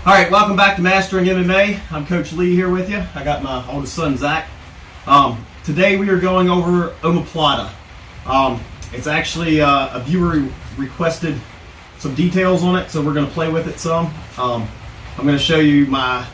Alright, welcome back to Mastering MMA. I'm Coach Lee here with you. I got my oldest son, Zach. Today we are going over Omoplata. It's actually a viewer requested some details on it, so we're going to play with it some. I'm going to show you my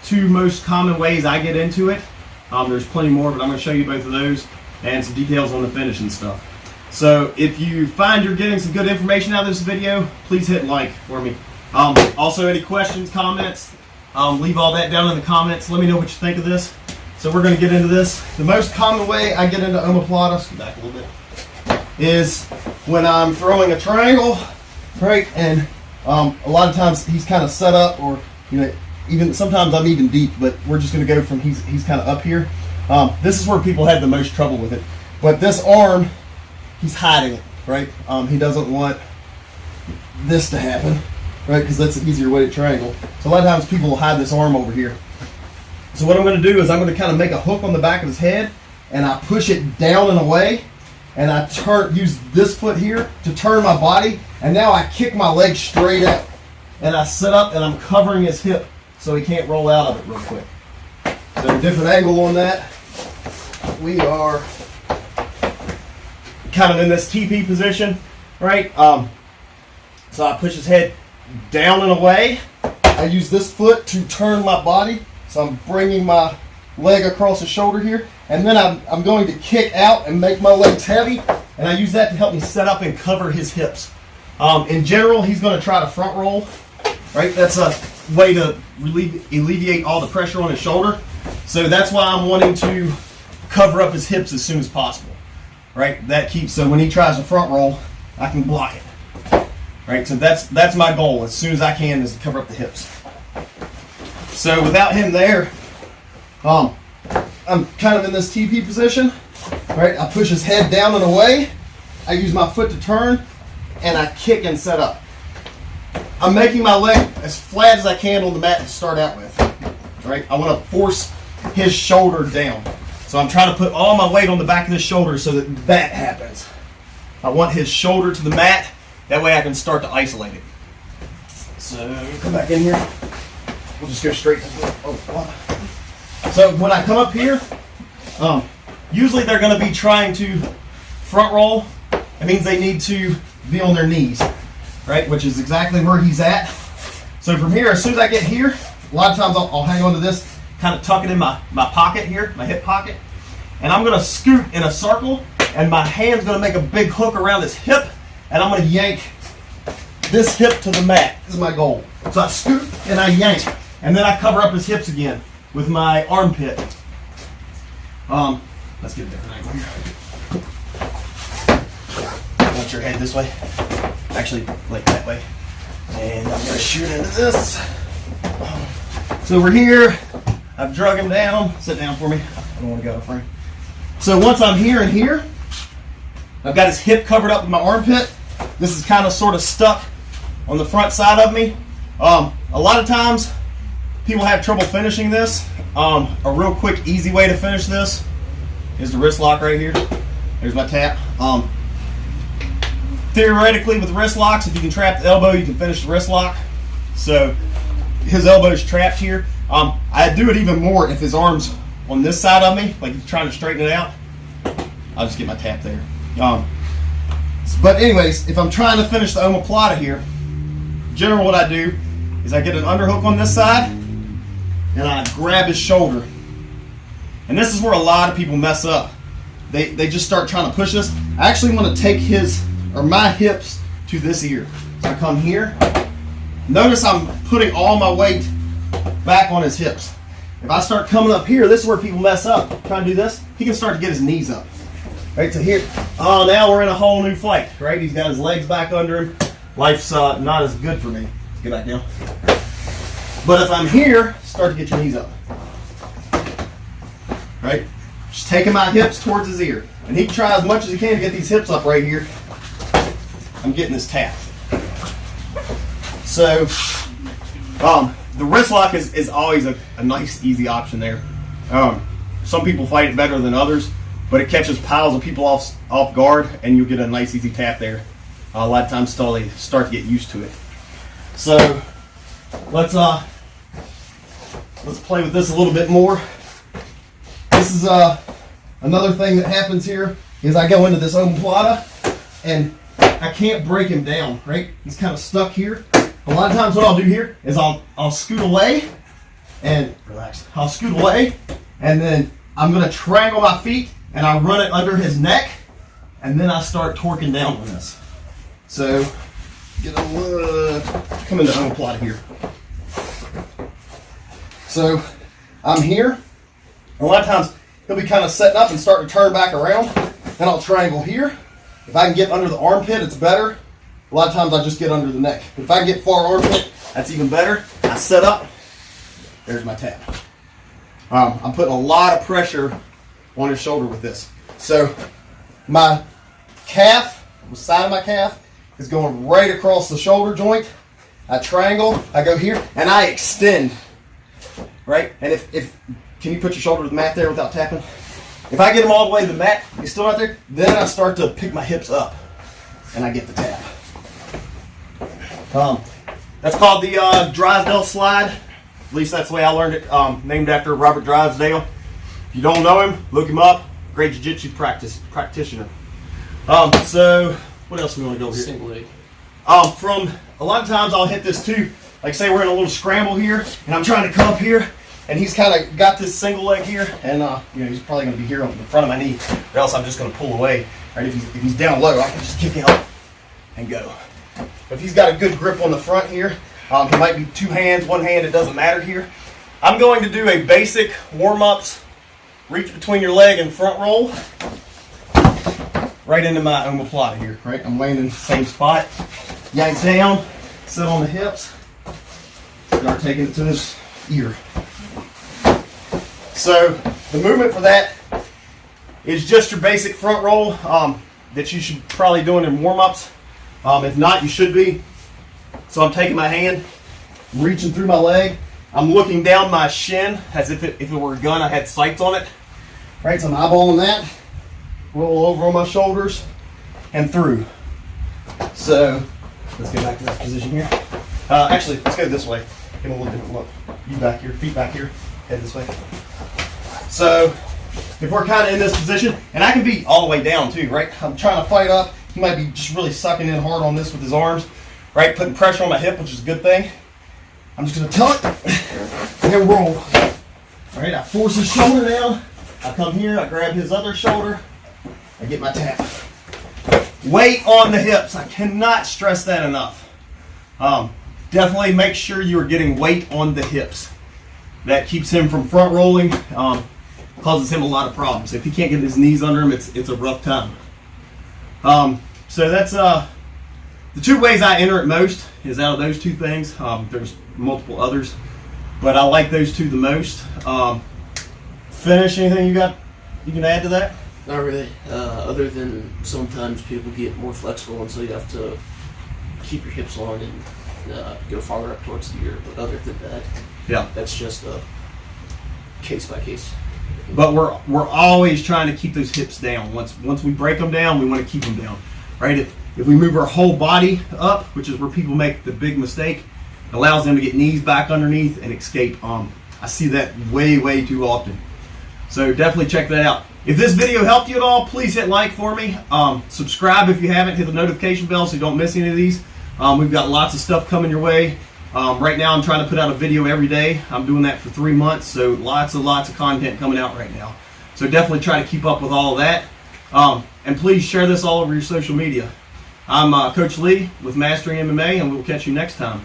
two most common ways I get into it. There's plenty more, but I'm going to show you both of those and some details on the finish and stuff. So if you find you're getting some good information out of this video, please hit like for me. Also, any questions, comments, leave all that down in the comments. Let me know what you think of this. So we're going to get into this. The most common way I get into Omoplata, let's go back a little bit, is when I'm throwing a triangle, right? And a lot of times he's kind of set up, or even sometimes I'm even deep, but we're just going to go from he's kind of up here. This is where people have the most trouble with it. But this arm, he's hiding it, right? He doesn't want this to happen, right? Because that's an easier way to triangle. So a lot of times people will hide this arm over here. So what I'm going to do is I'm going to kind of make a hook on the back of his head, and I push it down and away, and I use this foot here to turn my body, and now I kick my leg straight out, and I sit up and I'm covering his hip so he can't roll out of it real quick. So a different angle on that. We are kind of in this TP position, right? So I push his head down and away. I use this foot to turn my body, so I'm bringing my leg across his shoulder here, and then I'm going to kick out and make my legs heavy, and I use that to help me set up and cover his hips. In general, he's going to try to front roll, right? That's a way to alleviate all the pressure on his shoulder. So that's why I'm wanting to cover up his hips as soon as possible, right? That keeps, so when he tries to front roll, I can block it. Right, so that's my goal as soon as I can, is to cover up the hips. So without him there, I'm kind of in this TP position. Right, I push his head down and away. I use my foot to turn, and I kick and set up. I'm making my leg as flat as I can on the mat to start out with. Right, I want to force his shoulder down. So I'm trying to put all my weight on the back of his shoulder so that happens. I want his shoulder to the mat. That way I can start to isolate it. So come back in here. We'll just go straight to the, So when I come up here, usually they're going to be trying to front roll. It means they need to be on their knees, right? Which is exactly where he's at. So from here, as soon as I get here, a lot of times I'll hang on to this, kind of tuck it in my pocket here, my hip pocket. And I'm going to scoot in a circle, and my hand's going to make a big hook around his hip. And I'm going to yank this hip to the mat. This is my goal. So I scoot and I yank. And then I cover up his hips again with my armpit. Let's get a different angle here. Want your head this way. Actually, like that way. And I'm going to shoot into this. So we're here. I've drug him down. Sit down for me. I don't want to go out of frame. So once I'm here and here, I've got his hip covered up with my armpit. This is kind of sort of stuck on the front side of me. A lot of times people have trouble finishing this. A real quick, easy way to finish this is the wrist lock right here. There's my tap. Theoretically, with wrist locks, if you can trap the elbow, you can finish the wrist lock. So his elbow is trapped here. I do it even more if his arm's on this side of me, like he's trying to straighten it out. I'll just get my tap there. But anyways, if I'm trying to finish the Omoplata here, generally what I do is I get an underhook on this side, and I grab his shoulder. And this is where a lot of people mess up. They just start trying to push this. I actually want to take my hips to this ear. So I come here. Notice I'm putting all my weight back on his hips. If I start coming up here, this is where people mess up. Trying to do this, he can start to get his knees up. Right, so here, now we're in a whole new fight, right? He's got his legs back under him. Life's not as good for me. Let's get back down. But if I'm here, start to get your knees up. Right? Just taking my hips towards his ear. And he can try as much as he can to get these hips up right here. I'm getting this tap. So, the wrist lock is always a nice, easy option there. Some people fight it better than others. But it catches piles of people off guard, and you'll get a nice easy tap there. A lot of times they start to get used to it. So let's play with this a little bit more. This is another thing that happens here is I go into this Omoplata and I can't break him down, right? He's kind of stuck here. A lot of times what I'll do here is I'll scoot away and relax. I'll scoot away and then I'm gonna triangle my feet and I run it under his neck and then I start torquing down on this. So come into Omoplata here. So I'm here. A lot of times he'll be kind of setting up and starting to turn back around. Then I'll triangle here. If I can get under the armpit, it's better. A lot of times I just get under the neck. But if I can get far armpit, that's even better. I set up. There's my tap. I'm putting a lot of pressure on his shoulder with this. So my calf, the side of my calf, is going right across the shoulder joint. I triangle, I go here, and I extend. Right? And if can you put your shoulder to the mat there without tapping? If I get him all the way to the mat, he's still not there, then I start to pick my hips up and I get the tap. That's called the Drysdale slide. At least that's the way I learned it, named after Robert Drysdale. If you don't know him, look him up. Great jiu-jitsu practitioner. So what else do we want to go here? Single leg. From a lot of times I'll hit this too. Like say we're in a little scramble here and I'm trying to come up here and he's kind of got this single leg here and you know, he's probably going to be here on the front of my knee or else I'm just going to pull away. Right? If he's down low, I can just kick out and go. If he's got a good grip on the front here, he might be two hands, one hand, it doesn't matter here. I'm going to do a basic warm-ups, reach between your leg and front roll, right into my Omoplata here, right? I'm laying in the same spot, yank down, sit on the hips, start taking it to this ear. So the movement for that is just your basic front roll that you should probably doing in warm-ups. If not, you should be. So I'm taking my hand, reaching through my leg. I'm looking down my shin as if it were a gun. I had sights on it. Right, so I'm eyeballing that. Roll over on my shoulders and through. So let's get back to that position here. Actually, let's go this way. Give him a little different look. You back here, feet back here, head this way. So if we're kind of in this position, and I can be all the way down too, right? I'm trying to fight up. He might be just really sucking in hard on this with his arms, right? Putting pressure on my hip, which is a good thing. I'm just going to tuck and then roll. All right, I force his shoulder down. I come here, I grab his other shoulder. I get my tap. Weight on the hips. I cannot stress that enough. Definitely make sure you are getting weight on the hips. That keeps him from front rolling, causes him a lot of problems. If he can't get his knees under him, it's a rough time. So that's the two ways I enter it most is out of those two things. There's multiple others, but I like those two the most. Finish, anything you can add to that? Not really. Other than sometimes people get more flexible, and so you have to keep your hips on and go farther up towards the ear. But other than that, yeah, that's just a case by case. But we're always trying to keep those hips down. Once we break them down, we want to keep them down, right? If we move our whole body up, which is where people make the big mistake, it allows them to get knees back underneath and escape. I see that way too often. So definitely check that out. If this video helped you at all, please hit like for me. Subscribe if you haven't. Hit the notification bell so you don't miss any of these. We've got lots of stuff coming your way. Right now I'm trying to put out a video every day. I'm doing that for 3 months, so lots of content coming out right now. So definitely try to keep up with all of that. And please share this all over your social media. I'm Coach Lee with Mastering MMA, and we'll catch you next time.